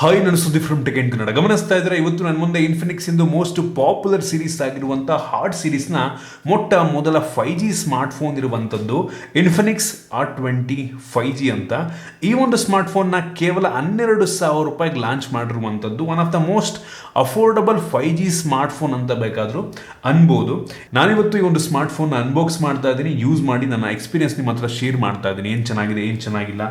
Hi, ನಾನು Sudeep from tech and Kannada. ಗಮನಿಸ್ತಾ ಇದ್ರೆ ಇವತ್ತು ನನ್ನ ಮುಂದೆ ಇನ್ಫಿನಿಕ್ಸ್ ಇಂದು ಮೋಸ್ಟ್ ಪಾಪ್ಯುಲರ್ ಸೀರೀಸ್ ಆಗಿರುವಂಥ ಹಾಟ್ ಸೀರೀಸ್ನ ಮೊಟ್ಟ ಮೊದಲ 5G ಸ್ಮಾರ್ಟ್ಫೋನ್ ಇರುವಂಥದ್ದು ಇನ್ಫಿನಿಕ್ಸ್ R20 5G ಅಂತ. ಈ ಒಂದು ಸ್ಮಾರ್ಟ್ಫೋನ್ನ ಕೇವಲ 12,000 ರೂಪಾಯಿಗೆ ಲಾಂಚ್ ಮಾಡಿರುವಂಥದ್ದು. One of the most affordable 5G smartphone ಅಂತ ಬೇಕಾದರೂ ಅನ್ಬೋದು. ನಾನಿವತ್ತು ಈ ಒಂದು ಸ್ಮಾರ್ಟ್ಫೋನ್ನ ಅನ್ಬಾಕ್ಸ್ ಮಾಡ್ತಾ ಇದ್ದೀನಿ, ಯೂಸ್ ಮಾಡಿ ನನ್ನ ಎಕ್ಸ್ಪೀರಿಯನ್ಸ್ ನಿಮ್ಮ ಹತ್ರ ಶೇರ್ ಮಾಡ್ತಾ ಇದ್ದೀನಿ. ಏನು ಚೆನ್ನಾಗಿದೆ, ಏನು ಚೆನ್ನಾಗಿಲ್ಲ,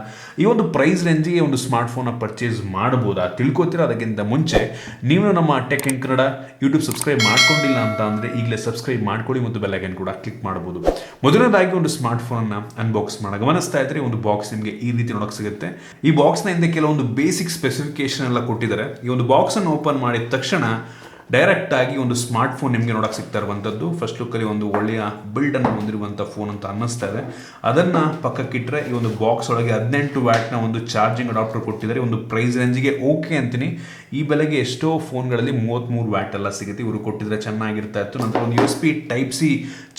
ಈ ಒಂದು ಪ್ರೈಸ್ ರೇಂಜಿಗೆ ಒಂದು ಸ್ಮಾರ್ಟ್ಫೋನ್ನ ಪರ್ಚೇಸ್ ಮಾಡಬಹುದು ತಿಳ್ಕೊತೀರಾ. ಅದಕ್ಕಿಂತ ಮುಂಚೆ ನೀವು ನಮ್ಮ tech and Kannada YouTube subscribe ಮಾಡ್ಕೊಂಡಿಲ್ಲ ಅಂತ ಅಂದರೆ ಈಗಲೇ ಸಬ್ಸ್ಕ್ರೈಬ್ ಮಾಡ್ಕೊಳ್ಳಿ ಮತ್ತು ಬೆಲ್ ಐಕಾನ್ ಕೂಡ ಕ್ಲಿಕ್ ಮಾಡಬಹುದು. ಮೊದಲನೇದಾಗಿ ಒಂದು ಸ್ಮಾರ್ಟ್ಫೋನ್ನ ಅನ್ಬಾಕ್ಸ್ ಮಾಡೋಣ. ಗಮನಿಸ್ತಾ ಇದ್ರೆ ಒಂದು ಬಾಕ್ಸ್ ನಿಮಗೆ ಈ ರೀತಿ ನೋಡಕ್ಕೆ ಸಿಗುತ್ತೆ. ಈ ಬಾಕ್ಸ್ನ ಹಿಂದೆ ಕೆಲವೊಂದು ಬೇಸಿಕ್ ಸ್ಪೆಸಿಫಿಕೇಶನ್ ಎಲ್ಲ ಕೊಟ್ಟಿದ್ದಾರೆ. ಈ ಒಂದು ಬಾಕ್ಸನ್ನು ಓಪನ್ ಮಾಡಿದ ತಕ್ಷಣ ಡೈರೆಕ್ಟ್ ಆಗಿ ಒಂದು ಸ್ಮಾರ್ಟ್ ಫೋನ್ ನಿಮಗೆ ನೋಡಕ್ಕೆ ಸಿಗ್ತಾ ಇರುವಂಥದ್ದು. ಫಸ್ಟ್ ಲುಕ್ಕಲ್ಲಿ ಒಂದು ಒಳ್ಳೆಯ ಬಿಲ್ಡ್ ಅನ್ನು ಹೊಂದಿರುವಂಥ ಫೋನ್ ಅಂತ ಅನ್ನಿಸ್ತಾ ಇದೆ. ಅದನ್ನು ಪಕ್ಕಕ್ಕಿಟ್ಟರೆ ಈ ಒಂದು ಬಾಕ್ಸ್ ಒಳಗೆ 18 ವ್ಯಾಟ್ನ ಒಂದು ಚಾರ್ಜಿಂಗ್ ಅಡಾಪ್ಟರ್ ಕೊಟ್ಟಿದ್ದಾರೆ. ಒಂದು ಪ್ರೈಸ್ ರೇಂಜಿಗೆ ಓಕೆ ಅಂತೀನಿ. ಈ ಬೆಲೆಗೆ ಎಷ್ಟೋ ಫೋನ್ಗಳಲ್ಲಿ 33 ವ್ಯಾಟ್ ಎಲ್ಲ ಸಿಗುತ್ತೆ. ಇವರು ಕೊಟ್ಟಿದ್ರೆ ಚೆನ್ನಾಗಿರ್ತಾ ಇತ್ತು. ನಂತರ ಒಂದು USB Type-C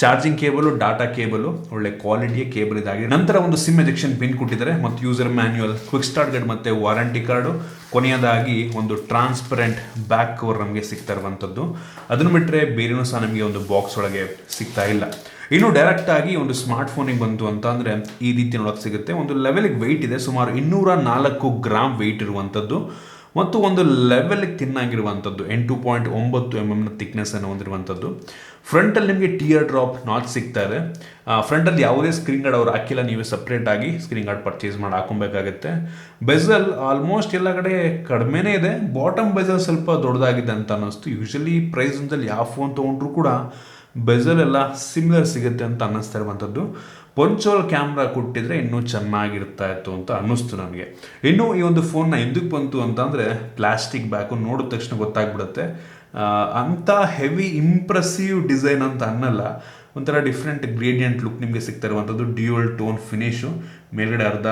charging cable, data cable, ಒಳ್ಳೆ ಕ್ವಾಲಿಟಿಯ ಕೇಬಲ್ ಇದಾಗಿದೆ. ನಂತರ ಒಂದು ಸಿಮ್ ಎಜೆಕ್ಷನ್ ಪಿನ್ ಕೊಟ್ಟಿದ್ದಾರೆ ಮತ್ತು user manual, quick start guide ಮತ್ತು ವಾರಂಟಿ ಕಾರ್ಡು. ಕೊನೆಯದಾಗಿ ಒಂದು ಟ್ರಾನ್ಸ್ಪರೆಂಟ್ ಬ್ಯಾಕ್ ಕವರ್ ನಮಗೆ ಸಿಗ್ತಾ ಇರುವಂಥದ್ದು. ಅದನ್ನು ಬಿಟ್ಟರೆ ಬೇರೆನೂ ಸಹ ನಮಗೆ ಒಂದು ಬಾಕ್ಸ್ ಒಳಗೆ ಸಿಗ್ತಾ ಇಲ್ಲ. ಇನ್ನು ಡೈರೆಕ್ಟ್ ಆಗಿ ಒಂದು ಸ್ಮಾರ್ಟ್ ಫೋನಿಗೆ ಬಂತು ಅಂತ ಅಂದರೆ ಈ ರೀತಿ ನೋಡೋಕೆ ಸಿಗುತ್ತೆ. ಒಂದು ಲೆವೆಲ್ಗೆ ವೆಯ್ಟ್ ಇದೆ, ಸುಮಾರು 204 ಗ್ರಾಮ್ ವೆಯ್ಟ್ ಇರುವಂಥದ್ದು ಮತ್ತು ಒಂದು ಲೆವೆಲ್ಗೆ ತಿನ್ನಾಗಿರುವಂಥದ್ದು. 8.9 mm ಥಿಕ್ನೆಸ್ ಅನ್ನು ಹೊಂದಿರುವಂಥದ್ದು. ಫ್ರಂಟಲ್ಲಿ ನಿಮಗೆ ಟಿಯರ್ ಡ್ರಾಪ್ ನಾಚ್ ಸಿಗ್ತಾ ಇದೆ. ಫ್ರಂಟಲ್ಲಿ ಯಾವುದೇ ಸ್ಕ್ರೀನ್ ಗಾರ್ಡ್ ಅವ್ರು ಹಾಕಿಲ್ಲ, ನೀವೇ ಸಪ್ರೇಟ್ ಆಗಿ ಸ್ಕ್ರೀನ್ ಗಾರ್ಡ್ ಪರ್ಚೇಸ್ ಮಾಡಿ ಹಾಕೊಬೇಕಾಗುತ್ತೆ. ಬೆಸಲ್ ಆಲ್ಮೋಸ್ಟ್ ಎಲ್ಲ ಕಡೆ ಕಡಿಮೆನೇ ಇದೆ. ಬಾಟಮ್ ಬೆಸಲ್ ಸ್ವಲ್ಪ ದೊಡ್ಡದಾಗಿದೆ ಅಂತ ಅನ್ನಿಸ್ತು. ಯೂಶಲಿ ಪ್ರೈಸಲ್ಲಿ ಯಾವ ಫೋನ್ ತೊಗೊಂಡ್ರು ಕೂಡ ಬೆಸಲ್ ಎಲ್ಲ ಸಿಮಿಲರ್ ಸಿಗುತ್ತೆ ಅಂತ ಅನ್ನಿಸ್ತಾ ಇರುವಂಥದ್ದು. ಪಂಚೋಲ್ ಕ್ಯಾಮ್ರಾ ಕೊಟ್ಟಿದ್ರೆ ಇನ್ನೂ ಚೆನ್ನಾಗಿರ್ತಾ ಇತ್ತು ಅಂತ ಅನ್ನಿಸ್ತು ನನಗೆ. ಇನ್ನು ಈ ಒಂದು ಫೋನ್ನ ಎಂದಕ್ಕೆ ಬಂತು ಅಂತಂದರೆ ಪ್ಲಾಸ್ಟಿಕ್ ಬ್ಯಾಕು ನೋಡಿದ ತಕ್ಷಣ ಗೊತ್ತಾಗ್ಬಿಡುತ್ತೆ. ಅಂಥ ಹೆವಿ ಇಂಪ್ರೆಸಿವ್ ಡಿಸೈನ್ ಅಂತ ಅನ್ನಲ್ಲ, ಒಂಥರ ಡಿಫ್ರೆಂಟ್ ಗ್ರೇಡಿಯಂಟ್ ಲುಕ್ ನಿಮಗೆ ಸಿಗ್ತಾ ಇರುವಂಥದ್ದು. Dual tone finish. ಮೇಲ್ಗಡೆ ಅರ್ಧ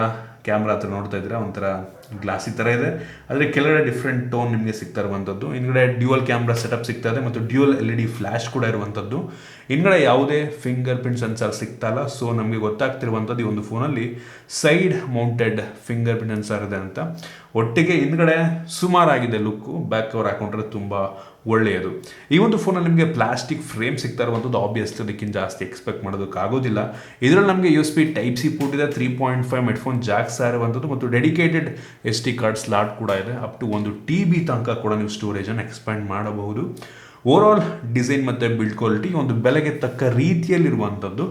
ಕ್ಯಾಮ್ರಾ ಹತ್ರ ನೋಡ್ತಾ ಇದ್ದೀರಾ, ಒಂಥರ ಗ್ಲಾಸಿ ಥರ ಇದೆ. ಆದರೆ ಕೆಳಗಡೆ ಡಿಫ್ರೆಂಟ್ ಟೋನ್ ನಿಮಗೆ ಸಿಗ್ತಾ ಇರುವಂಥದ್ದು. ಹಿಂದ್ಗಡೆ ಡ್ಯೂಯಲ್ ಕ್ಯಾಮ್ರಾ ಸೆಟಪ್ ಸಿಗ್ತಾ ಇದೆ ಮತ್ತು ಡ್ಯೂಯಲ್ LED ಫ್ಲ್ಯಾಶ್ ಕೂಡ ಇರುವಂಥದ್ದು. ಹಿಂದ್ಗಡೆ ಯಾವುದೇ ಫಿಂಗರ್ ಪ್ರಿಂಟ್ ಸೆನ್ಸರ್ ಸಿಗ್ತಾ ಇಲ್ಲ. ಸೊ ನಮಗೆ ಗೊತ್ತಾಗ್ತಿರುವಂಥದ್ದು ಈ ಒಂದು ಫೋನಲ್ಲಿ side mounted finger print sensor ಇದೆ ಅಂತ. ಒಟ್ಟಿಗೆ ಹಿಂದ್ಗಡೆ ಸುಮಾರಾಗಿದೆ ಲುಕ್ಕು. ಬ್ಯಾಕ್ ಕವರ್ ಹಾಕೊಂಡ್ರೆ ತುಂಬ ಒಳ್ಳೆಯದು. ಈ ಒಂದು ಫೋನಲ್ಲಿ ನಿಮಗೆ ಪ್ಲಾಸ್ಟಿಕ್ ಫ್ರೇಮ್ ಸಿಗ್ತಾ ಇರುವಂಥದ್ದು. ಆಬ್ವಿಯಸ್ಲಿ ಅದಕ್ಕಿಂತ ಜಾಸ್ತಿ ಎಕ್ಸ್ಪೆಕ್ಟ್ ಮಾಡೋದಕ್ಕಾಗೋದಿಲ್ಲ. ಇದರಲ್ಲಿ ನಮಗೆ USB Type-C ಪೋರ್ಟ್ ಇದೆ, 3.5 ಹೆಡ್ಫೋನ್ ಜಾಕ್ ಸಹ ಇರುವಂಥದ್ದು ಮತ್ತು ಡೆಡಿಕೇಟೆಡ್ SD ಕಾರ್ಡ್ ಸ್ಲಾಟ್ ಕೂಡ ಇದೆ. ಅಪ್ ಟು 1 TB ತನಕ ಕೂಡ ನೀವು ಸ್ಟೋರೇಜನ್ನು ಎಕ್ಸ್ಪ್ಯಾಂಡ್ ಮಾಡಬಹುದು. ಓವರಾಲ್ ಡಿಸೈನ್ ಮತ್ತು ಬಿಲ್ಡ್ ಕ್ವಾಲಿಟಿ ಒಂದು ಬೆಲೆಗೆ ತಕ್ಕ ರೀತಿಯಲ್ಲಿರುವಂಥದ್ದು.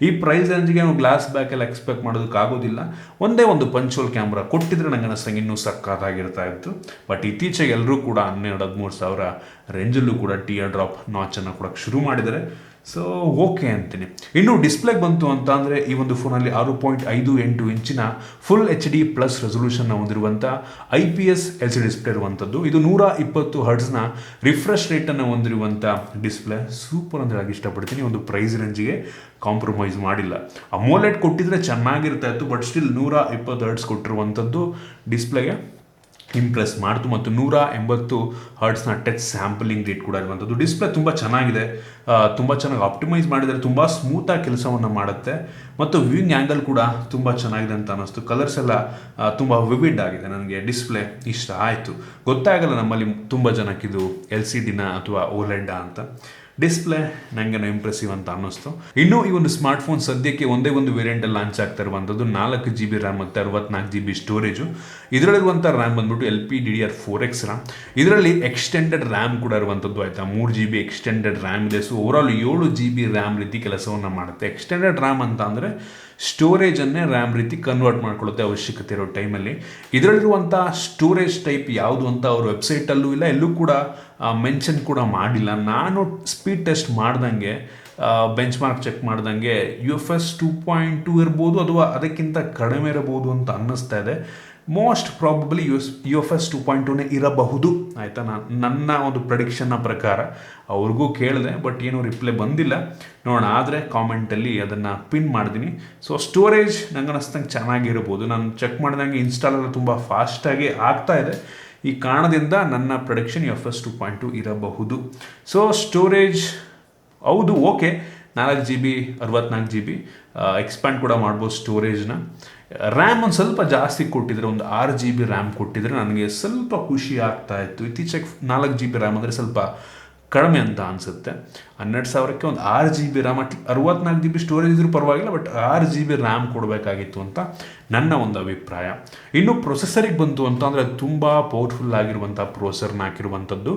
ಈ ಪ್ರೈಸ್ ರೇಂಜ್ಗೆ ನಾವು ಗ್ಲಾಸ್ ಬ್ಯಾಕ್ ಎಲ್ಲ ಎಕ್ಸ್ಪೆಕ್ಟ್ ಮಾಡೋದಕ್ಕಾಗೋದಿಲ್ಲ. ಒಂದೇ ಒಂದು ಪಂಚೋಲ್ ಕ್ಯಾಮ್ರಾ ಕೊಟ್ಟಿದ್ರೆ ನಂಗೆ ಅನ್ನಿಸ್ತಂಗೆ ಇನ್ನೂ ಸಕ್ಕತ್ತಾಗಿರ್ತಾ ಇತ್ತು. ಬಟ್ ಇತ್ತೀಚೆಗೆ ಎಲ್ಲರೂ ಕೂಡ 12-13 ಸಾವಿರ ರೇಂಜಲ್ಲೂ ಕೂಡ ಟಿಯರ್ ಡ್ರಾಪ್ ನಾಚನ್ನು ಕೊಡೋಕ್ಕೆ ಶುರು ಮಾಡಿದ್ದಾರೆ. ಸೊ ಓಕೆ ಅಂತೀನಿ. ಇನ್ನು ಡಿಸ್ಪ್ಲೇಗೆ ಬಂತು ಅಂತ ಅಂದರೆ ಈ ಒಂದು ಫೋನಲ್ಲಿ 6.58 ಇಂಚಿನ ಫುಲ್ HD+ ರೆಸೊಲ್ಯೂಷನ್ನ ಹೊಂದಿರುವಂಥ IPS LCD ಡಿಸ್ಪ್ಲೇ ಇರುವಂಥದ್ದು. ಇದು 120 ಹರ್ಟ್ಸ್ನ ರಿಫ್ರೆಶ್ ರೇಟನ್ನು ಹೊಂದಿರುವಂಥ ಡಿಸ್ಪ್ಲೇ. ಸೂಪರ್ ಅಂತ ಹೇಳಕ್ಕೆ ಇಷ್ಟಪಡ್ತೀನಿ. ಒಂದು ಪ್ರೈಸ್ ರೇಂಜಿಗೆ ಕಾಂಪ್ರಮೈಸ್ ಮಾಡಿಲ್ಲ. ಅಮೋಲೆಡ್ ಕೊಟ್ಟಿದ್ರೆ ಚೆನ್ನಾಗಿರ್ತಾ ಇತ್ತು, ಬಟ್ ಸ್ಟಿಲ್ 120 ಹರ್ಟ್ಸ್ ಕೊಟ್ಟಿರುವಂಥದ್ದು ಡಿಸ್ಪ್ಲೇಗೆ ಇಂಪ್ರೆಸ್ ಮಾಡ್ತು ಮತ್ತು 180 ಹರ್ಟ್ಸ್ನ ಟಚ್ ಸ್ಯಾಂಪಲಿಂಗ್ ರೇಟ್ ಕೂಡ ಇರುವಂಥದ್ದು. ಡಿಸ್ಪ್ಲೇ ತುಂಬ ಚೆನ್ನಾಗಿದೆ, ತುಂಬ ಚೆನ್ನಾಗಿ ಆಪ್ಟಿಮೈಸ್ ಮಾಡಿದರೆ ತುಂಬ ಸ್ಮೂತಾಗಿ ಕೆಲಸವನ್ನು ಮಾಡುತ್ತೆ ಮತ್ತು ವ್ಯೂಯಿಂಗ್ ಆ್ಯಂಗಲ್ ಕೂಡ ತುಂಬ ಚೆನ್ನಾಗಿದೆ ಅಂತ ಅನ್ನಿಸ್ತು. ಕಲರ್ಸ್ ಎಲ್ಲ ತುಂಬ ವಿವಿಡ್ ಆಗಿದೆ. ನನಗೆ ಡಿಸ್ಪ್ಲೇ ಇಷ್ಟ ಆಯಿತು. ಗೊತ್ತಾಗಲ್ಲ ನಮ್ಮಲ್ಲಿ ತುಂಬ ಜನಕ್ಕಿದು LCDನ ಅಥವಾ OLED ಅಂತ. ಡಿಸ್ಪ್ಲೇ ನನಗೇನೋ ಇಂಪ್ರೆಸಿವ್ ಅಂತ ಅನ್ನಿಸ್ತು. ಇನ್ನು ಈ ಒಂದು ಸ್ಮಾರ್ಟ್ಫೋನ್ ಸದ್ಯಕ್ಕೆ ಒಂದೇ ಒಂದು ವೇರಿಯಂಟಲ್ಲಿ ಲಾಂಚ್ ಆಗ್ತಾ ಇರುವಂಥದ್ದು. 4 GB ರ್ಯಾಮ್ ಮತ್ತು 64 GB ಸ್ಟೋರೇಜು. ಇದರಲ್ಲಿರುವಂಥ ರ್ಯಾಮ್ ಬಂದ್ಬಿಟ್ಟು LPDDR4X ರ್ಯಾಮ್. ಇದರಲ್ಲಿ ಎಕ್ಸ್ಟೆಂಡೆಡ್ ರ್ಯಾಮ್ ಕೂಡ ಇರುವಂಥದ್ದು. ಆಯಿತಾ, 3 GB ಎಕ್ಸ್ಟೆಂಡೆಡ್ ರ್ಯಾಮ್ ಇದೆ. ಸೊ ಓವರಾಲ್ 7 GB ರ್ಯಾಮ್ ರೀತಿ ಕೆಲಸವನ್ನು ಮಾಡುತ್ತೆ. ಎಕ್ಸ್ಟೆಂಡೆಡ್ ರ್ಯಾಮ್ ಅಂತ ಅಂದರೆ ಸ್ಟೋರೇಜನ್ನೇ ರ್ಯಾಮ್ ರೀತಿ ಕನ್ವರ್ಟ್ ಮಾಡ್ಕೊಳ್ಳುತ್ತೆ ಅವಶ್ಯಕತೆ ಇರೋ ಟೈಮಲ್ಲಿ. ಇದರಲ್ಲಿರುವಂಥ ಸ್ಟೋರೇಜ್ ಟೈಪ್ ಯಾವುದು ಅಂತ ಅವ್ರ ವೆಬ್ಸೈಟಲ್ಲೂ ಇಲ್ಲ, ಎಲ್ಲೂ ಕೂಡ ಮೆನ್ಷನ್ ಕೂಡ ಮಾಡಿಲ್ಲ. ನಾನು ಸ್ಪೀಡ್ ಟೆಸ್ಟ್ ಮಾಡ್ದಂಗೆ, ಬೆಂಚ್ ಮಾರ್ಕ್ ಚೆಕ್ ಮಾಡ್ದಂಗೆ UFS 2.2 ಇರ್ಬೋದು ಅಥವಾ ಅದಕ್ಕಿಂತ ಕಡಿಮೆ ಇರಬಹುದು ಅಂತ ಅನ್ನಿಸ್ತಾ ಇದೆ. ಮೋಸ್ಟ್ ಪ್ರಾಬಬ್ಲಿ UFS 2.2ನೇ ಇರಬಹುದು. ಆಯಿತಾ, ನನ್ನ ಒಂದು ಪ್ರೆಡಿಕ್ಷನ್ನ ಪ್ರಕಾರ. ಅವ್ರಿಗೂ ಕೇಳಿದೆ, ಬಟ್ ಏನೂ ರಿಪ್ಲೈ ಬಂದಿಲ್ಲ. ನೋಡೋಣ, ಆದರೆ ಕಾಮೆಂಟಲ್ಲಿ ಅದನ್ನು ಪಿನ್ ಮಾಡ್ತೀನಿ. ಸೊ ಸ್ಟೋರೇಜ್ ನಂಗೆ ಅನ್ನಿಸ್ತಂಗೆ ಚೆನ್ನಾಗಿರ್ಬೋದು. ನಾನು ಚೆಕ್ ಮಾಡಿದಂಗೆ ಇನ್ಸ್ಟಾಲೆಲ್ಲ ತುಂಬ ಫಾಸ್ಟಾಗಿ ಆಗ್ತಾ ಇದೆ. ಈ ಕಾರಣದಿಂದ ನನ್ನ ಪ್ರೊಡಕ್ಷನ್ UFS 2.2 ಇರಬಹುದು. ಸೊ ಸ್ಟೋರೇಜ್ ಹೌದು, ಓಕೆ, 4 GB 64 GB ಎಕ್ಸ್ಪ್ಯಾಂಡ್ ಕೂಡ ಮಾಡ್ಬೋದು ಸ್ಟೋರೇಜ್ನ. ರ್ಯಾಮ್ ಒಂದು ಸ್ವಲ್ಪ ಜಾಸ್ತಿ ಕೊಟ್ಟಿದ್ರೆ, ಒಂದು 6 GB ರ್ಯಾಮ್ ಕೊಟ್ಟಿದ್ರೆ ನನಗೆ ಸ್ವಲ್ಪ ಖುಷಿ ಆಗ್ತಾ ಇತ್ತು. ಇತ್ತೀಚೆಗೆ 4 GB ರ್ಯಾಮ್ ಅಂದರೆ ಸ್ವಲ್ಪ ಕಡಿಮೆ ಅಂತ ಅನಿಸುತ್ತೆ. 12,000ಕ್ಕೆ ಒಂದು 6 GB ರ್ಯಾಮ್, 64 GB ಸ್ಟೋರೇಜ್ ಇದ್ರೂ ಪರವಾಗಿಲ್ಲ, ಬಟ್ 6 GB ರ್ಯಾಮ್ ಕೊಡಬೇಕಾಗಿತ್ತು ಅಂತ ನನ್ನ ಒಂದು ಅಭಿಪ್ರಾಯ. ಇನ್ನು ಪ್ರೊಸೆಸರಿಗೆ ಬಂತು ಅಂತ ಅಂದರೆ ತುಂಬ ಪವರ್ಫುಲ್ ಆಗಿರುವಂಥ ಪ್ರೊಸೆಸರ್ನ ಹಾಕಿರುವಂಥದ್ದು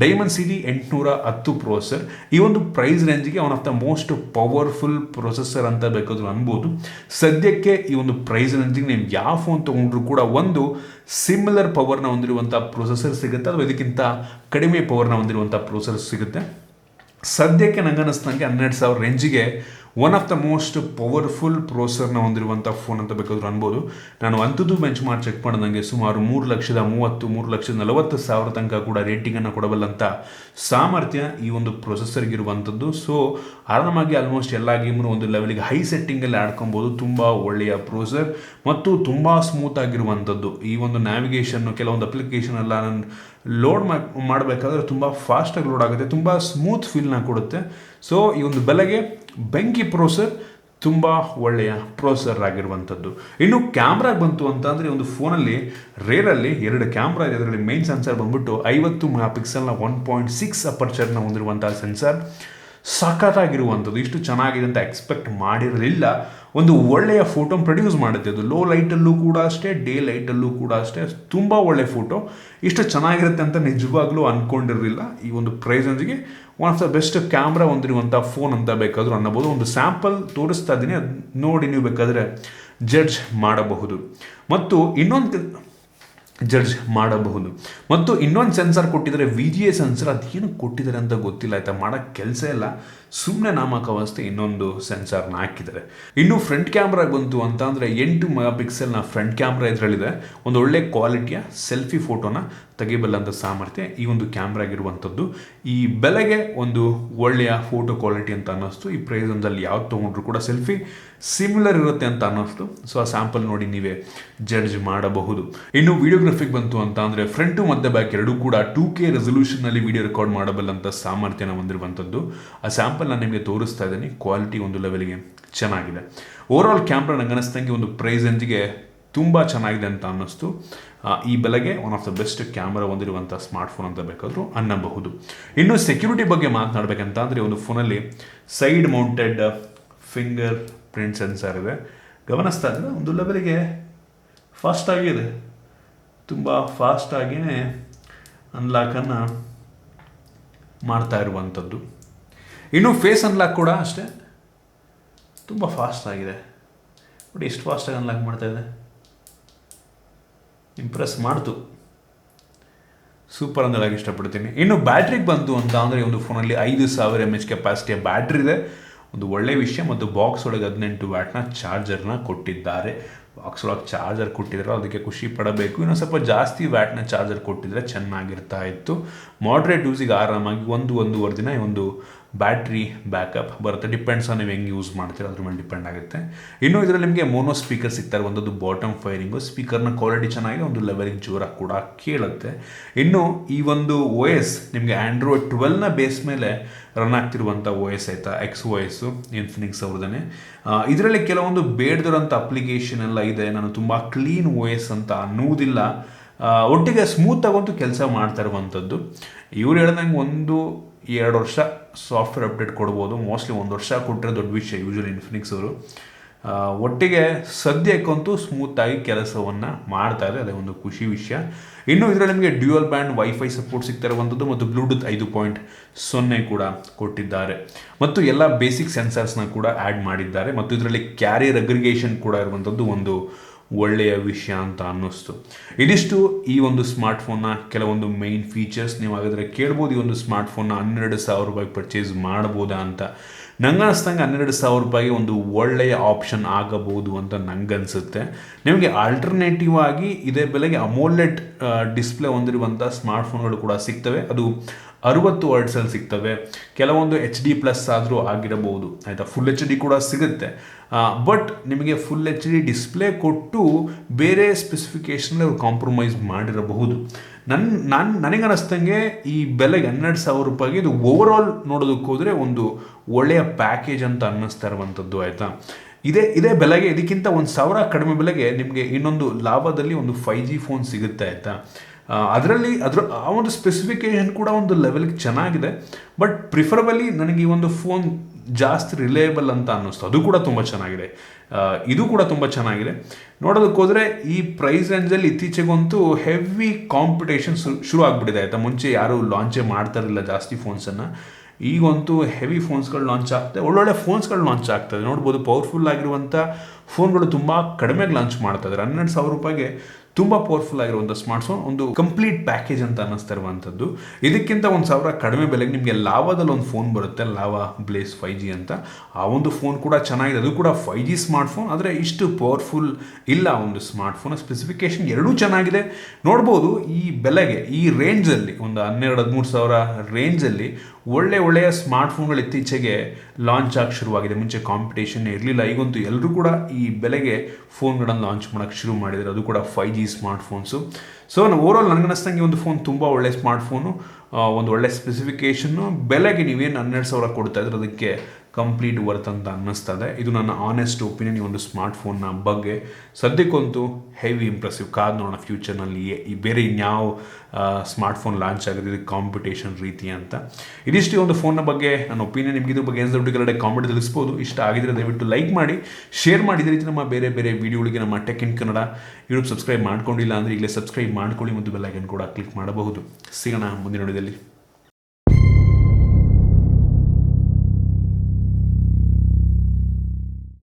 ಡೈಮೆನ್ಸಿಟಿ 810 ಪ್ರೊಸೆಸರ್. ಈ ಒಂದು ಪ್ರೈಸ್ ರೇಂಜ್ಗೆ one of the most powerful processor ಅಂತ ಬೇಕಾದರೂ ಅನ್ಬೋದು. ಸದ್ಯಕ್ಕೆ ಈ ಒಂದು ಪ್ರೈಸ್ ರೇಂಜಿಗೆ ನೀವು ಯಾವ ಫೋನ್ ತೊಗೊಂಡ್ರು ಕೂಡ ಒಂದು ಸಿಮಿಲರ್ ಪವರ್ನ ಹೊಂದಿರುವಂಥ ಪ್ರೊಸೆಸರ್ ಸಿಗುತ್ತೆ, ಅಥವಾ ಇದಕ್ಕಿಂತ ಕಡಿಮೆ ಪವರ್ನ ಹೊಂದಿರುವಂಥ ಪ್ರೊಸೆಸರ್ ಸಿಗುತ್ತೆ. ಸದ್ಯಕ್ಕೆ ನಂಗೆ ಅನ್ನಿಸ್ದಂಗೆ 12,000 ರೇಂಜಿಗೆ one of the most powerful ಪ್ರೊಸೆಸರ್ನ ಹೊಂದಿರುವಂಥ ಫೋನ್ ಅಂತ ಬೇಕಾದರೂ ಅನ್ಬೋದು. ನಾನು ಅಂಥದ್ದು ಬೆಂಚ್ ಮಾರ್ಕ್ ಚೆಕ್ ಮಾಡಿದಂಗೆ ಸುಮಾರು 3,30,000 3,40,000 ತನಕ ಕೂಡ ರೇಟಿಂಗನ್ನು ಕೊಡಬಲ್ಲಂಥ ಸಾಮರ್ಥ್ಯ ಈ ಒಂದು ಪ್ರೊಸೆಸರ್ಗಿರುವಂಥದ್ದು. ಸೊ ಆರಾಮಾಗಿ ಆಲ್ಮೋಸ್ಟ್ ಎಲ್ಲ ಗೇಮ್ನು ಒಂದು ಲೆವೆಲಿಗೆ ಹೈ ಸೆಟ್ಟಿಂಗಲ್ಲಿ ಆಡ್ಕೊಬೋದು. ತುಂಬ ಒಳ್ಳೆಯ ಪ್ರೊಸೆಸರ್ ಮತ್ತು ತುಂಬ ಸ್ಮೂತ್ ಆಗಿರುವಂಥದ್ದು. ಈ ಒಂದು ನ್ಯಾವಿಗೇಷನ್ನು, ಕೆಲವೊಂದು ಅಪ್ಲಿಕೇಶನ್ ಎಲ್ಲ ನಾನು ಲೋಡ್ ಮಾಡಬೇಕಾದ್ರೆ ತುಂಬ ಫಾಸ್ಟಾಗಿ ಲೋಡ್ ಆಗುತ್ತೆ, ತುಂಬ ಸ್ಮೂತ್ ಫೀಲ್ನ ಕೊಡುತ್ತೆ. ಸೊ ಈ ಒಂದು ಬೆಲೆಗೆ ಬೆಂಕಿ ಪ್ರೊಸೆಸರ್, ತುಂಬ ಒಳ್ಳೆಯ ಪ್ರೊಸೆಸರ್ ಆಗಿರುವಂಥದ್ದು. ಇನ್ನು ಕ್ಯಾಮ್ರಾಗೆ ಬಂತು ಅಂತ ಅಂದರೆ ಒಂದು ಫೋನಲ್ಲಿ ರೇರಲ್ಲಿ 2 ಕ್ಯಾಮ್ರಾ ಇದೆ. ಅದರಲ್ಲಿ ಮೇನ್ ಸೆನ್ಸರ್ ಬಂದ್ಬಿಟ್ಟು 50 MP 1.6 ಅಪರ್ಚರ್ನ ಹೊಂದಿರುವಂಥ ಸೆನ್ಸರ್. ಸಖತ್ತಾಗಿರುವಂಥದ್ದು. ಇಷ್ಟು ಚೆನ್ನಾಗಿದೆ ಅಂತ ಎಕ್ಸ್ಪೆಕ್ಟ್ ಮಾಡಿರಲಿಲ್ಲ. ಒಂದು ಒಳ್ಳೆಯ ಫೋಟೋ ಪ್ರೊಡ್ಯೂಸ್ ಮಾಡುತ್ತೆ ಅದು. ಲೋ ಲೈಟಲ್ಲೂ ಕೂಡ ಅಷ್ಟೇ, ಡೇ ಲೈಟಲ್ಲೂ ಕೂಡ ಅಷ್ಟೇ, ತುಂಬ ಒಳ್ಳೆಯ ಫೋಟೋ. ಇಷ್ಟು ಚೆನ್ನಾಗಿರುತ್ತೆ ಅಂತ ನಿಜವಾಗ್ಲೂ ಅಂದ್ಕೊಂಡಿರಲಿಲ್ಲ. ಈ ಒಂದು ಪ್ರೈಸ್ ರೇಂಜಿಗೆ one of the best camera ಹೊಂದಿರುವಂಥ ಫೋನ್ ಅಂತ ಬೇಕಾದರೂ ಅನ್ನಬಹುದು. ಒಂದು ಸ್ಯಾಂಪಲ್ ತೋರಿಸ್ತಾ ಇದ್ದೀನಿ, ಅದು ನೋಡಿ ನೀವು ಬೇಕಾದರೆ ಜಡ್ಜ್ ಮಾಡಬಹುದು. ಮತ್ತು ಇನ್ನೊಂದು ಸೆನ್ಸರ್ ಕೊಟ್ಟಿದ್ದಾರೆ, VGA ಸೆನ್ಸರ್. ಅದೇನು ಕೊಟ್ಟಿದ್ದಾರೆ ಅಂತ ಗೊತ್ತಿಲ್ಲ ಆಯಿತಾ, ಮಾಡೋಕ್ಕೆ ಕೆಲಸ ಇಲ್ಲ, ಸುಮ್ಮನೆ ನಾಮಕಾವಸ್ಥೆ ಇನ್ನೊಂದು ಸೆನ್ಸರ್ನ ಹಾಕಿದ್ದಾರೆ. ಇನ್ನು ಫ್ರಂಟ್ ಕ್ಯಾಮ್ರಾಗೆ ಬಂತು ಅಂತ ಅಂದರೆ 8 MP ಫ್ರಂಟ್ ಕ್ಯಾಮ್ರಾ ಇದರಲ್ಲಿದೆ. ಒಂದು ಒಳ್ಳೆ ಕ್ವಾಲಿಟಿಯ ಸೆಲ್ಫಿ ಫೋಟೋನ ತೆಗಿಬಲ್ಲಂಥ ಸಾಮರ್ಥ್ಯ ಈ ಒಂದು ಕ್ಯಾಮ್ರಾಗಿರುವಂಥದ್ದು. ಈ ಬೆಲೆಗೆ ಒಂದು ಒಳ್ಳೆಯ ಫೋಟೋ ಕ್ವಾಲಿಟಿ ಅಂತ ಅನ್ನಿಸ್ತು. ಈ ಪ್ರೈಸ್ ಒಂದಲ್ಲಿ ಯಾವ್ದು ತೊಗೊಂಡ್ರು ಕೂಡ ಸೆಲ್ಫಿ ಸಿಮಿಲರ್ ಇರುತ್ತೆ ಅಂತ ಅನ್ನಿಸ್ತು. ಸೊ ಆ ಸ್ಯಾಂಪಲ್ ನೋಡಿ ನೀವೇ ಜಡ್ಜ್ ಮಾಡಬಹುದು. ಇನ್ನು ವಿಡಿಯೋಗ್ರಫಿಗೆ ಬಂತು ಅಂತ ಅಂದರೆ ಫ್ರಂಟು ಮತ್ತು ಬ್ಯಾಕ್ ಎರಡೂ ಕೂಡ 2K ರೆಸಲ್ಯೂಷನ್ನಲ್ಲಿ ವಿಡಿಯೋ ರೆಕಾರ್ಡ್ ಮಾಡಬಲ್ಲಂಥ ಸಾಮರ್ಥ್ಯನ ಹೊಂದಿರುವಂಥದ್ದು. ಆ ಸ್ಯಾಂಪಲ್ ನಾನು ನಿಮಗೆ ತೋರಿಸ್ತಾ ಇದ್ದೀನಿ. ಕ್ವಾಲಿಟಿ ಒಂದು ಲೆವೆಲ್ಗೆ ಚೆನ್ನಾಗಿದೆ. ಓವರಾಲ್ ಕ್ಯಾಮ್ರಾ ನಂಗೆ ಅನ್ನಿಸ್ದಂಗೆ ಒಂದು ಪ್ರೈಸ್ ರೇಂಜಿಗೆ ತುಂಬ ಚೆನ್ನಾಗಿದೆ ಅಂತ ಅನ್ನಿಸ್ತು. ಈ ಬೆಲೆಗೆ one of the best camera ಹೊಂದಿರುವಂಥ ಸ್ಮಾರ್ಟ್ಫೋನ್ ಅಂತ ಬೇಕಾದರೂ ಅನ್ನಬಹುದು. ಇನ್ನು ಸೆಕ್ಯೂರಿಟಿ ಬಗ್ಗೆ ಮಾತನಾಡಬೇಕಂತ ಅಂದರೆ ಒಂದು ಫೋನಲ್ಲಿ side mounted finger print sensor ಇದೆ. ಗಮನಿಸ್ತಾ ಇದ್ದರೆ ಒಂದು ಲೆವೆಲಿಗೆ ಫಾಸ್ಟಾಗಿದೆ, ತುಂಬ ಫಾಸ್ಟಾಗಿಯೇ ಅನ್ಲಾಕನ್ನು ಮಾಡ್ತಾ ಇರುವಂಥದ್ದು. ಇನ್ನು ಫೇಸ್ ಅನ್ಲಾಕ್ ಕೂಡ ಅಷ್ಟೇ ತುಂಬ ಫಾಸ್ಟ್ ಆಗಿದೆ. ಬಟ್ ಎಷ್ಟು ಫಾಸ್ಟಾಗಿ ಅನ್ಲಾಕ್ ಮಾಡ್ತಾ ಇದೆ, ಇಂಪ್ರೆಸ್ ಮಾಡ್ತು. ಸೂಪರ್ ಅಂದೇಳಕ್ಕೆ ಇಷ್ಟಪಡ್ತೀನಿ. ಇನ್ನು ಬ್ಯಾಟ್ರಿಗೆ ಬಂತು ಅಂತ ಅಂದರೆ ಒಂದು ಫೋನಲ್ಲಿ 5,000 mAh ಕೆಪಾಸಿಟಿಯ ಬ್ಯಾಟ್ರಿ ಇದೆ. ಒಂದು ಒಳ್ಳೆಯ ವಿಷಯ. ಮತ್ತು ಬಾಕ್ಸ್ ಒಳಗೆ 18 ವ್ಯಾಟ್ನ ಚಾರ್ಜರ್ನ ಕೊಟ್ಟಿದ್ದಾರೆ. ಬಾಕ್ಸ್ ಒಳಗೆ ಚಾರ್ಜರ್ ಕೊಟ್ಟಿದ್ದಾರೆ, ಅದಕ್ಕೆ ಖುಷಿ ಪಡಬೇಕು. ಇನ್ನೊಂದು ಸ್ವಲ್ಪ ಜಾಸ್ತಿ ವ್ಯಾಟ್ನ ಚಾರ್ಜರ್ ಕೊಟ್ಟಿದ್ರೆ ಚೆನ್ನಾಗಿರ್ತಾ ಇತ್ತು. ಮಾಡ್ರೇಟ್ ಯೂಸಿಗೆ ಆರಾಮಾಗಿ 1-1.5 ದಿನ ಒಂದು ಬ್ಯಾಟ್ರಿ ಬ್ಯಾಕಪ್ ಬರುತ್ತೆ. ಡಿಪೆಂಡ್ಸ್ ಆನ್ ನೀವು ಹೆಂಗೆ ಯೂಸ್ ಮಾಡ್ತೀರ ಅದ್ರ ಮೇಲೆ ಡಿಪೆಂಡ್ ಆಗುತ್ತೆ. ಇನ್ನು ಇದರಲ್ಲಿ ನಿಮಗೆ ಮೋನೋ ಸ್ಪೀಕರ್ ಸಿಗ್ತಾ ಇರುವಂಥದ್ದು, ಬಾಟಮ್ ಫೈರಿಂಗು. ಸ್ಪೀಕರ್ನ ಕ್ವಾಲಿಟಿ ಚೆನ್ನಾಗಿದೆ, ಒಂದು ಲೆವೆಲಿಗೆ ಜೋರಾಗಿ ಕೂಡ ಕೇಳುತ್ತೆ. ಇನ್ನು ಈ ಒಂದು OS ನಿಮಗೆ Android 12ನ ಬೇಸ್ ಮೇಲೆ ರನ್ ಆಗ್ತಿರುವಂಥ OS ಆಯಿತಾ, XOS ಇನ್ಫಿನಿಕ್ಸ್ ಅವ್ರದೇ. ಇದರಲ್ಲಿ ಕೆಲವೊಂದು ಬೇಡದಿರೋಂಥ ಅಪ್ಲಿಕೇಶನ್ ಎಲ್ಲ ಇದೆ. ನಾನು ತುಂಬ ಕ್ಲೀನ್ OS ಅಂತ ಅನ್ನುವುದಿಲ್ಲ, ಒಟ್ಟಿಗೆ ಸ್ಮೂತಾಗಂತೂ ಕೆಲಸ ಮಾಡ್ತಾ ಇರುವಂಥದ್ದು. ಇವ್ರು ಹೇಳ್ದಂಗೆ 1-2 ವರ್ಷ ಸಾಫ್ಟ್ವೇರ್ ಅಪ್ಡೇಟ್ ಕೊಡ್ಬೋದು. ಮೋಸ್ಟ್ಲಿ 1 ವರ್ಷ ಕೊಟ್ಟರೆ ದೊಡ್ಡ ವಿಷಯ ಯೂಶಲಿ ಇನ್ಫಿನಿಕ್ಸ್ ಅವರು. ಒಟ್ಟಿಗೆ ಸದ್ಯಕ್ಕಂತೂ ಸ್ಮೂತಾಗಿ ಕೆಲಸವನ್ನು ಮಾಡ್ತಾ ಇದೆ, ಅದೇ ಒಂದು ಖುಷಿ ವಿಷಯ. ಇನ್ನು ಇದರಲ್ಲಿ ನಿಮಗೆ ಡ್ಯೂಯಲ್ ಬ್ಯಾಂಡ್ ವೈಫೈ ಸಪೋರ್ಟ್ ಸಿಗ್ತಾ ಇರುವಂಥದ್ದು ಮತ್ತು ಬ್ಲೂಟೂತ್ 5.0 ಕೂಡ ಕೊಟ್ಟಿದ್ದಾರೆ. ಮತ್ತು ಎಲ್ಲ ಬೇಸಿಕ್ ಸೆನ್ಸರ್ಸ್ನ ಕೂಡ ಆ್ಯಡ್ ಮಾಡಿದ್ದಾರೆ. ಮತ್ತು ಇದರಲ್ಲಿ ಕ್ಯಾರಿಯರ್ ಅಗ್ರಿಗೇಷನ್ ಕೂಡ ಇರುವಂಥದ್ದು ಒಂದು ಒಳ್ಳೆಯ ವಿಷಯ ಅಂತ ಅನ್ನಿಸ್ತು. ಇದಿಷ್ಟು ಈ ಒಂದು ಸ್ಮಾರ್ಟ್ಫೋನ್ನ ಕೆಲವೊಂದು ಮೈನ್ ಫೀಚರ್ಸ್. ನೀವು ಹಾಗಾದರೆ ಕೇಳ್ಬೋದು, ಈ ಒಂದು ಸ್ಮಾರ್ಟ್ಫೋನ್ನ 12,000 ರೂಪಾಯಿಗೆ ಪರ್ಚೇಸ್ ಮಾಡ್ಬೋದಾ ಅಂತ. ನಂಗೆ ಅನಿಸ್ತಂಗೆ 12,000 ರೂಪಾಯಿಗೆ ಒಂದು ಒಳ್ಳೆಯ ಆಪ್ಷನ್ ಆಗಬಹುದು ಅಂತ ನನಗನ್ಸುತ್ತೆ. ನಿಮಗೆ ಆಲ್ಟರ್ನೇಟಿವ್ ಆಗಿ ಇದೇ ಬೆಲೆಗೆ ಅಮೋಲೆಡ್ ಡಿಸ್ಪ್ಲೇ ಹೊಂದಿರುವಂಥ ಸ್ಮಾರ್ಟ್ಫೋನ್ಗಳು ಕೂಡ ಸಿಗ್ತವೆ. ಅದು 60 Hz ಸಿಗ್ತವೆ. ಕೆಲವೊಂದು HD+ ಆದರೂ ಆಗಿರಬಹುದು ಆಯಿತಾ. ಫುಲ್ HD ಕೂಡ ಸಿಗುತ್ತೆ. ಬಟ್ ನಿಮಗೆ ಫುಲ್ HD ಡಿಸ್ಪ್ಲೇ ಕೊಟ್ಟು ಬೇರೆ ಸ್ಪೆಸಿಫಿಕೇಷನಲ್ಲಿ ಅವ್ರು ಕಾಂಪ್ರಮೈಸ್ ಮಾಡಿರಬಹುದು. ನನಗೆ ಅನ್ನಿಸ್ತಂಗೆ ಈ ಬೆಲೆಗೆ 12,000 ರೂಪಾಯಿಗೆ ಇದು ಓವರಾಲ್ ನೋಡೋದಕ್ಕೆ ಹೋದರೆ ಒಂದು ಒಳ್ಳೆಯ ಪ್ಯಾಕೇಜ್ ಅಂತ ಅನ್ನಿಸ್ತಾ ಇರುವಂಥದ್ದು ಆಯಿತಾ. ಇದೇ ಬೆಲೆಗೆ ಇದಕ್ಕಿಂತ 1,000 ಕಡಿಮೆ ಬೆಲೆಗೆ ನಿಮಗೆ ಇನ್ನೊಂದು ಲಾಭದಲ್ಲಿ ಒಂದು 5G ಫೋನ್ ಸಿಗುತ್ತೆ ಆಯಿತಾ. ಅದರಲ್ಲಿ ಆ ಒಂದು ಸ್ಪೆಸಿಫಿಕೇಷನ್ ಕೂಡ ಒಂದು ಲೆವೆಲ್ಗೆ ಚೆನ್ನಾಗಿದೆ. ಬಟ್ ಪ್ರಿಫರಬಲಿ ನನಗೆ ಈ ಒಂದು ಫೋನ್ ಜಾಸ್ತಿ ರಿಲೇಯಬಲ್ ಅಂತ ಅನ್ನಿಸ್ತು. ಅದು ಕೂಡ ತುಂಬ ಚೆನ್ನಾಗಿದೆ. ಇದು ಕೂಡ ತುಂಬ ಚೆನ್ನಾಗಿದೆ. ನೋಡೋದಕ್ಕೆ ಹೋದರೆ ಈ ಪ್ರೈಸ್ ರೇಂಜಲ್ಲಿ ಇತ್ತೀಚೆಗಂತೂ ಹೆವಿ ಕಾಂಪಿಟೇಷನ್ ಶುರು ಆಗಿಬಿಟ್ಟಿದೆ ಆಯಿತಾ. ಮುಂಚೆ ಯಾರೂ ಲಾಂಚೇ ಮಾಡ್ತಾ ಇರಲಿಲ್ಲ ಜಾಸ್ತಿ ಫೋನ್ಸನ್ನು. ಈಗಂತೂ ಹೆವಿ ಫೋನ್ಸ್ಗಳು ಲಾಂಚ್ ಆಗ್ತದೆ, ಒಳ್ಳೊಳ್ಳೆ ಫೋನ್ಸ್ಗಳು ಲಾಂಚ್ ಆಗ್ತದೆ. ನೋಡ್ಬೋದು ಪವರ್ಫುಲ್ ಆಗಿರುವಂಥ ಫೋನ್ಗಳು ತುಂಬ ಕಡಿಮೆಗೆ ಲಾಂಚ್ ಮಾಡ್ತಾ ಇದ್ದಾರೆ. 12,000 ರೂಪಾಯಿಗೆ ತುಂಬ ಪವರ್ಫುಲ್ ಆಗಿರುವಂಥ ಸ್ಮಾರ್ಟ್ಫೋನ್, ಒಂದು ಕಂಪ್ಲೀಟ್ ಪ್ಯಾಕೇಜ್ ಅಂತ ಅನ್ನಿಸ್ತಾ ಇರುವಂಥದ್ದು. ಇದಕ್ಕಿಂತ 1,000 ಕಡಿಮೆ ಬೆಲೆಗೆ ನಿಮಗೆ ಲಾವಾದಲ್ಲಿ ಒಂದು ಫೋನ್ ಬರುತ್ತೆ, ಲಾವಾ ಬ್ಲೇಸ್ 5G ಅಂತ. ಆ ಒಂದು ಫೋನ್ ಕೂಡ ಚೆನ್ನಾಗಿದೆ, ಅದು ಕೂಡ 5G ಸ್ಮಾರ್ಟ್ಫೋನ್. ಆದರೆ ಇಷ್ಟು ಪವರ್ಫುಲ್ ಇಲ್ಲ ಒಂದು ಸ್ಮಾರ್ಟ್ಫೋನ್. ಸ್ಪೆಸಿಫಿಕೇಶನ್ ಎರಡೂ ಚೆನ್ನಾಗಿದೆ. ನೋಡ್ಬೋದು ಈ ಬೆಲೆಗೆ, ಈ ರೇಂಜಲ್ಲಿ, ಒಂದು 12-13 ಸಾವಿರ ರೇಂಜಲ್ಲಿ ಒಳ್ಳೆಯ ಸ್ಮಾರ್ಟ್ಫೋನ್ಗಳು ಇತ್ತೀಚೆಗೆ ಲಾಂಚ್ ಆಗಿ ಶುರುವಾಗಿದೆ. ಮುಂಚೆ ಕಾಂಪಿಟೇಷನ್ ಇರಲಿಲ್ಲ, ಈಗಂತೂ ಎಲ್ಲರೂ ಕೂಡ ಈ ಬೆಲೆಗೆ ಫೋನ್ಗಳನ್ನು ಲಾಂಚ್ ಮಾಡೋಕ್ಕೆ ಶುರು ಮಾಡಿದ್ದಾರೆ, ಅದು ಕೂಡ 5G ಸ್ಮಾರ್ಟ್ಫೋನ್ಸು. ಸೊ ಓವರಾಲ್ ನನಗನ್ನಿಸ್ತಂಗೆ ಒಂದು ಫೋನ್ ತುಂಬ ಒಳ್ಳೆ ಸ್ಮಾರ್ಟ್ಫೋನು, ಒಂದು ಒಳ್ಳೆ ಸ್ಪೆಸಿಫಿಕೇಷನ್ನು, ಬೆಲೆಗೆ ನೀವೇನು 12,000 ಕೊಡ್ತಾ ಇದ್ರೆ ಅದಕ್ಕೆ ಕಂಪ್ಲೀಟ್ ವರ್ತ್ ಅಂತ ಅನ್ನಿಸ್ತದೆ. ಇದು ನನ್ನ ಆನೆಸ್ಟ್ ಒಪಿನಿಯನ್ ಈ ಒಂದು ಸ್ಮಾರ್ಟ್ಫೋನ್ನ ಬಗ್ಗೆ. ಸದ್ಯಕ್ಕಂತೂ ಹೆವಿ ಇಂಪ್ರೆಸಿವ್. ಕಾದು ನೋಡೋಣ ಫ್ಯೂಚರ್ನಲ್ಲಿ ಈ ಬೇರೆ ಇನ್ಯಾವ ಸ್ಮಾರ್ಟ್ಫೋನ್ ಲಾಂಚ್ ಆಗಿದೆ ಇದಕ್ಕೆ ಕಾಂಪಿಟೇಷನ್ ರೀತಿ ಅಂತ. ಇದಿಷ್ಟು ಈ ಒಂದು ಫೋನ್ನ ಬಗ್ಗೆ ನನ್ನ ಒಪಿನಿಯನ್. ನಿಮಗೆ ಇದ್ರ ಬಗ್ಗೆ ಏನಾದರೂ ಕೆಳಗಡೆ ಕಾಮೆಂಟ್ ತಿಳಿಸ್ಬೋದು. ಇಷ್ಟ ಆಗಿದ್ರೆ ದಯವಿಟ್ಟು ಲೈಕ್ ಮಾಡಿ, ಶೇರ್ ಮಾಡಿ. ಇದೇ ರೀತಿ ನಮ್ಮ ಬೇರೆ ವಿಡಿಯೋಗಳಿಗೆ ನಮ್ಮ tech in Kannada YouTube subscribe ಮಾಡ್ಕೊಂಡಿಲ್ಲ ಅಂದರೆ ಈಗಲೇ ಸಬ್ಸ್ಕ್ರೈಬ್ ಮಾಡ್ಕೊಳ್ಳಿ ಮತ್ತು ಬೆಲ್ ಐಕನ್ ಕೂಡ ಕ್ಲಿಕ್ ಮಾಡಬಹುದು. ಸಿಗೋಣ ಮುಂದಿನ ವಿಡಿಯೋದಲ್ಲಿ.